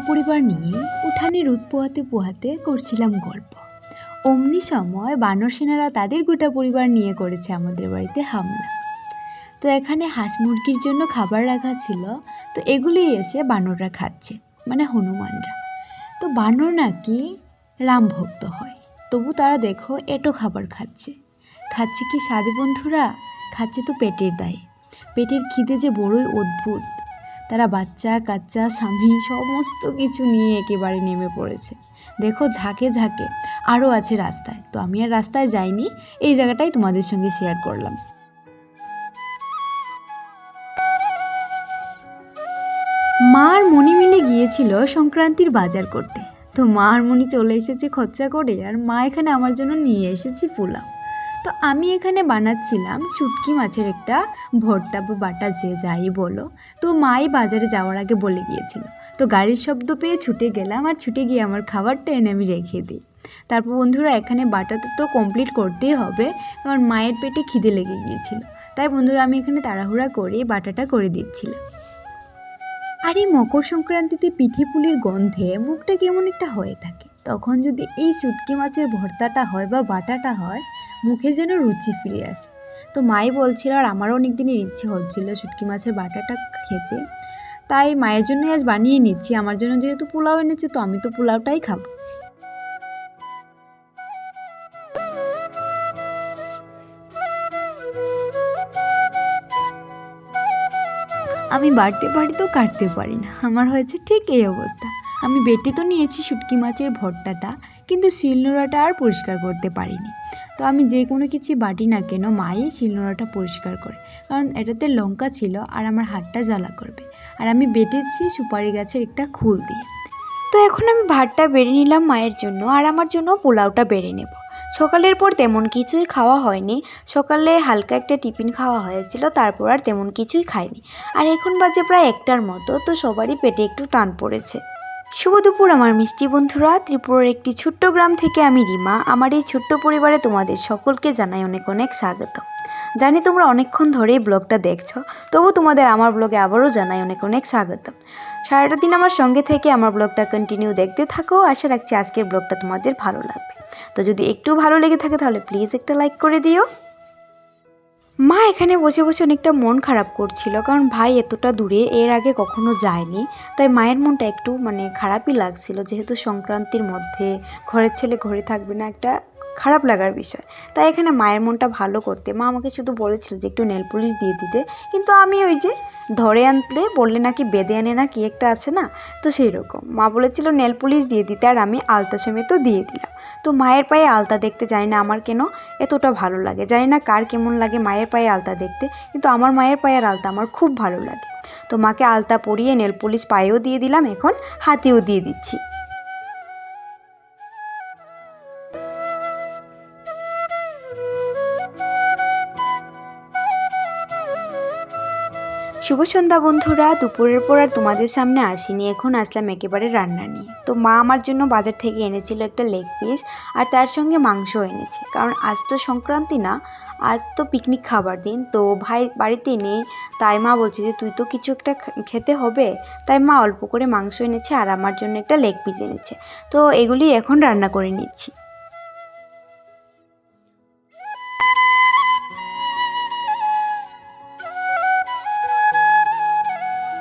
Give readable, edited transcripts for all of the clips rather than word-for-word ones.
পরিবার নিয়ে উঠানে রোদ পোহাতে পোহাতে করছিলাম গল্প। অমনি সময় বানর সেনারা তাদের গোটা পরিবার নিয়ে করেছে আমাদের বাড়িতে হামলা। তো এখানে হাঁস মুরগির জন্য খাবার রাখা ছিল, তো এগুলি এসে বানররা খাচ্ছে, মানে হনুমানরা। তো বানর নাকি রাম ভক্ত হয়, তবু তারা দেখো এটো খাবার খাচ্ছে। খাচ্ছে কি সাধে বন্ধুরা? খাচ্ছে তো পেটের দায়ে। পেটের খিদে যে বড়ই অদ্ভুত। তারা বাচ্চা কাচ্চা স্বামী সমস্ত কিছু নিয়ে একেবারে নেমে পড়েছে। দেখো ঝাঁকে ঝাঁকে আরও আছে রাস্তায়। তো আমি আর রাস্তায় যাইনি, এই জায়গাটাই তোমাদের সঙ্গে শেয়ার করলাম। মা আর মণি মিলে গিয়েছিল সংক্রান্তির বাজার করতে। তো মা আর মণি চলে এসেছে খরচা করে, আর মা এখানে আমার জন্য নিয়ে এসেছে পোলাও। তো আমি এখানে বানাচ্ছিলাম শুটকি মাছের একটা ভর্তা বা বাটা, যে যাই বলো। তো মাই বাজারে যাওয়ার আগে বলে গিয়েছিল। তো গাড়ির শব্দ পেয়ে ছুটে গেলাম, আর ছুটে গিয়ে আমার খাবারটা এনে আমি রেখে দিই। তারপর বন্ধুরা এখানে বাটাটা তো কমপ্লিট করতেই হবে, কারণ মায়ের পেটে খিদে লেগে গিয়েছিল। তাই বন্ধুরা আমি এখানে তাড়াহুড়া করে বাটাটা করে দিচ্ছিলাম। আর এই মকর সংক্রান্তিতে পিঠে পুলির গন্ধে মুখটা কেমন একটা হয়ে থাকে। তখন যদি এই শুটকি মাছের ভর্তাটা হয় বা বাটাটা হয়, মুখে যেন রুচি ফিরে আসে। তো মাই বলছিল, আর আমারও অনেক দিনের ইচ্ছে হচ্ছিল শুটকি মাছের বাটাটা খেতে। তাই মায়ের জন্যই আজ বানিয়ে নিচ্ছি। আমার জন্য যেহেতু পোলাও এনেছে, তো আমি তো পোলাওটাই খাবো। আমি বাড়তে পারি তো কাটতে পারি না, আমার হয়েছে ঠিক এই অবস্থা। আমি বেটে তো নিয়েছি শুটকি মাছের ভর্তাটা, কিন্তু শিলনোড়াটা আর পরিষ্কার করতে পারিনি। তো আমি যে কোনো কিছু বাটি না কেন, মাই শিলনোড়াটা পরিষ্কার করে, কারণ এটাতে লঙ্কা ছিল আর আমার হাতটা জ্বালা করবে। আর আমি বেটেছি সুপারি গাছের একটা খোল দিয়ে। তো এখন আমি ভাতটা বেড়ে নিলাম মায়ের জন্য, আর আমার জন্য পোলাওটা বেড়ে নেব। সকালের পর তেমন কিছুই খাওয়া হয়নি। সকালে হালকা একটা টিফিন খাওয়া হয়েছিল, তারপর আর তেমন কিছুই খাইনি। আর এখন বাজে প্রায় 1টার মতো, তো সবারই পেটে একটু টান পড়েছে। শুভ দুপুর আমার মিষ্টি বন্ধুরা। ত্রিপুরার একটি ছোট্ট গ্রাম থেকে আমি রিমা। আমার এই ছোট্ট পরিবারে তোমাদের সকলকে জানাই অনেক অনেক স্বাগত। জানি তোমরা অনেকক্ষণ ধরেই ব্লগটা দেখছো, তবু তোমাদের আমার ব্লগে আবারও জানাই অনেক অনেক স্বাগত। সারাটা দিন আমার সঙ্গে থেকে আমার ব্লগটা কন্টিনিউ দেখতে থাকো। আশা রাখছি আজকের ব্লগটা তোমাদের ভালো লাগবে। তো যদি একটু ভালো লেগে থাকে তাহলে প্লিজ একটা লাইক করে দিও। মা এখানে বসে বসে অনেকটা মন খারাপ করছিল, কারণ ভাই এতটা দূরে এর আগে কখনো যায়নি। তাই মায়ের মনটা একটু খারাপই লাগছিল, যেহেতু সংক্রান্তির মধ্যে ঘরের ছেলে ঘরে থাকবে না, একটা খারাপ লাগার বিষয়। তাই এখানে মায়ের মনটা ভালো করতে মা আমাকে শুধু বলেছিল যে একটু নেল পলিশ দিয়ে দিতে, কিন্তু আমি ওই যে ধরে আনতে বললে নাকি বেঁধে আনে না, কি একটা আছে না, তো সেই রকম মা বলেছিল নেল পলিশ দিয়ে দিতে, আর আমি আলতা সমেতও দিয়ে দিলাম। তো মায়ের পায়ে আলতা দেখতে জানি না আমার কেন এতটা ভালো লাগে, জানি না কার কেমন লাগে মায়ের পায়ে আলতা দেখতে, কিন্তু আমার মায়ের পায়ের আলতা আমার খুব ভালো লাগে। তো মাকে আলতা পরিয়ে নেল পলিশ পায়েও দিয়ে দিলাম, এখন হাতেও দিয়ে দিচ্ছি। শুভ সন্ধ্যা বন্ধুরা। দুপুরের পর আর তোমাদের সামনে আসিনি, এখন আসলাম একেবারে রান্না নিয়ে। তো মা আমার জন্য বাজার থেকে এনেছিল একটা লেগ পিস, আর তার সঙ্গে মাংসও এনেছে, কারণ আজ তো সংক্রান্তি না, আজ তো পিকনিক খাবার দিন। তো ভাই বাড়িতে নেই, তাই মা বলছে যে তুই তো কিছু একটা খেতে হবে, তাই মা অল্প করে মাংস এনেছে আর আমার জন্য একটা লেগ পিস এনেছে। তো এগুলি এখন রান্না করে নিচ্ছি।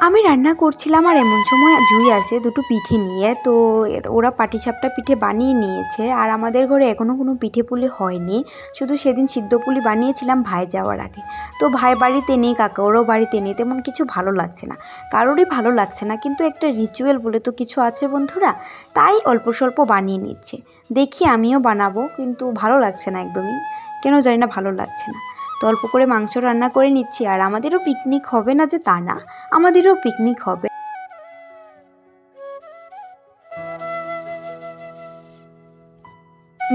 আমি রান্না করছিলাম, আর এমন সময় জুই আসে দুটো পিঠে নিয়ে। তো ওরা পাটিসাপটা পিঠে বানিয়ে নিয়েছে, আর আমাদের ঘরে এখনও কোনো পিঠে পুলি হয়নি, শুধু সেদিন সিদ্ধ পুলি বানিয়েছিলাম ভাই যাওয়ার আগে। তো ভাই বাড়িতে নেই, কাকাওরাও বাড়িতে নেই, তেমন কিছু ভালো লাগছে না, কারোরই ভালো লাগছে না, কিন্তু একটা রিচুয়াল বলে তো কিছু আছে বন্ধুরা, তাই অল্প স্বল্প বানিয়ে নিচ্ছে। দেখি আমিও বানাবো, কিন্তু ভালো লাগছে না একদমই, কেন জানি না ভালো লাগছে না। তো অল্প করে মাংস রান্না করে নিচ্ছি, আর আমাদেরও পিকনিক হবে না যে তা না, আমাদেরও পিকনিক হবে।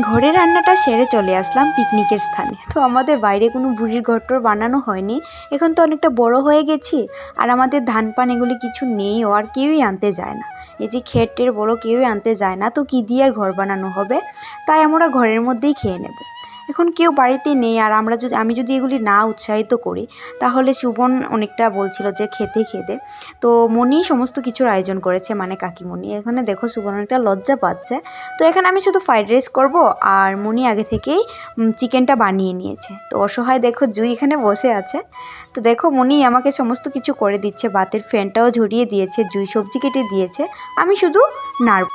ঘরে রান্নাটা সেরে চলে আসলাম পিকনিকের স্থানে। তো আমাদের বাইরে কোনো ভুড়ির ঘরটর বানানো হয়নি, এখন তো অনেকটা বড় হয়ে গেছি, আর আমাদের ধান পান এগুলি কিছু নেইও, আর কেউই আনতে যায় না, এই যে খেটের বড় কেউই আনতে যায় না, তো কী দিয়ে আর ঘর বানানো হবে, তাই আমরা ঘরের মধ্যেই খেয়ে নেব। এখন কেউ বাড়িতে নেই, আর আমি যদি এগুলি না উৎসাহিত করি তাহলে সুবন অনেকটা বলছিল যে খেতে। তো মনি সমস্ত কিছুর আয়োজন করেছে, মানে কাকিমণি। এখানে দেখো সুবন অনেকটা লজ্জা পাচ্ছে। তো এখানে আমি শুধু ফ্রাইড রাইস করবো, আর মনি আগে থেকেই চিকেনটা বানিয়ে নিয়েছে। তো অসহায় দেখো জুই এখানে বসে আছে। তো দেখো মনি আমাকে সমস্ত কিছু করে দিচ্ছে, ভাতের ফ্যানটাও ঝরিয়ে দিয়েছে, জুই সবজি কেটে দিয়েছে, আমি শুধু নাড়ব।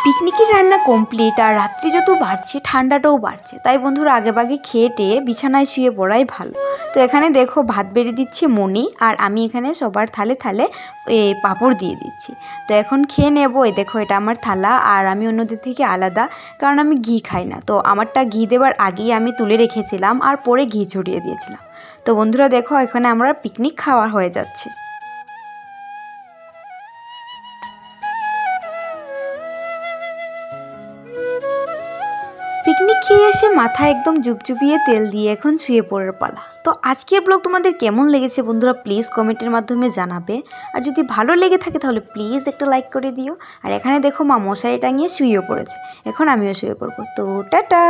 পিকনিকের রান্না কমপ্লিট, আর রাত্রি যত বাড়ছে ঠান্ডাটাও বাড়ছে, তাই বন্ধুরা আগেভাগে খেয়ে টেয়ে বিছানায় শুয়ে পড়াই ভালো। তো এখানে দেখো ভাত বেড়ে দিচ্ছে মনি, আর আমি এখানে সবার থালে থালে পাঁপড় দিয়ে দিচ্ছি। তো এখন খেয়ে নেবো। দেখো এটা আমার থালা, আর আমি অন্যদের থেকে আলাদা, কারণ আমি ঘি খাই না। তো আমারটা ঘি দেওয়ার আগেই আমি তুলে রেখেছিলাম, আর পরে ঘি ছড়িয়ে দিয়েছিলাম। তো বন্ধুরা দেখো এখানে আমরা পিকনিক খাওয়া হয়ে যাচ্ছে। পিকনিক খেয়ে এসে মাথা একদম জুবজুবিয়ে তেল দিয়ে এখন শুয়ে পড়ার পালা। তো আজকের ব্লগ তোমাদের কেমন লেগেছে বন্ধুরা প্লিজ কমেন্টের মাধ্যমে জানাবে, আর যদি ভালো লেগে থাকে তাহলে প্লিজ একটা লাইক করে দিও। আর এখানে দেখো মা মশারি টাঙিয়ে শুয়েও পড়েছে, এখন আমিও শুয়ে পড়বো। তো টাটা।